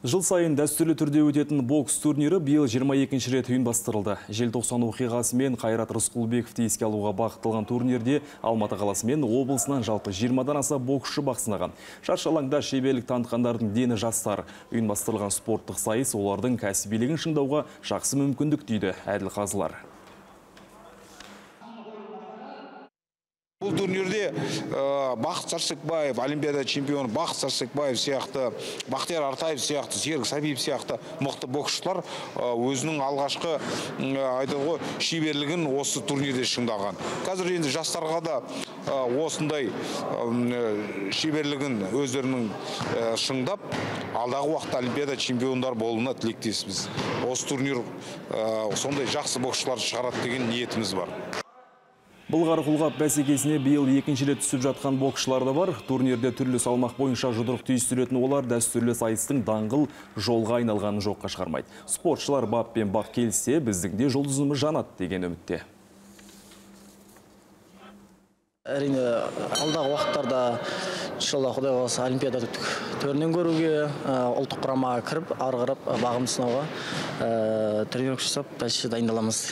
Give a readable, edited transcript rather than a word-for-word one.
Жыл сайын дәстүрлі түрде өтетін бокс турнирі биыл 22-ші рет ұйымдастырылды. Желтоқсан оқиғасымен Қайрат Рысқұлбековті еске алуға бағытталған турнирде Алматы қаласы мен облысынан жалпы 20-дан аса боксшы бақ сынаған. Шаршы алаңда шеберлік танытқандардың дені жастар. Ұйымдастырылған спорттық сайыс олардың кәсібилігін шыңдауға жақсы мүмкіндік дейді Әділ Қазылар. Бұл турнирде Бақыт Сәрсекбаев, Олимпиада чемпионы Бақыт Сәрсекбаев сияқты, Бақтияр Артаев сияқты, Серік Сәбиев сияқты мықты боксшылар өзінің алғашқы шеберлігін осы турнирде шыңдаған. Қазір енді жастарға да осындай шеберлігін өздерінің шыңдап, алдағы уақытта Олимпиада чемпиондар болуына тілектеспіз. Осы турнир сондай жақсы боксшылар шығарады деген ниетіміз бар. Бұлғар қолғап бәсекесіне биыл 2-ші рет түсіп жатқан боксшылар да бар. Турнирде түрлі салмақ бойынша жұдырық түйістіретін олар дәстүрлі сайыстың даңғыл жолға айналғанын жоққа шығармайды. Спортшылар бап пен бақ келсе, біздің де жұлдызымыз жанады деген үмітте. Әрине, алдағы уақыттарда иншалла Құдай қаласа Олимпиада төрінен көруге, ұлттық құрамаға кіріп, ары қарап бағымды сынауға тренировка жасап, дайындаламыз.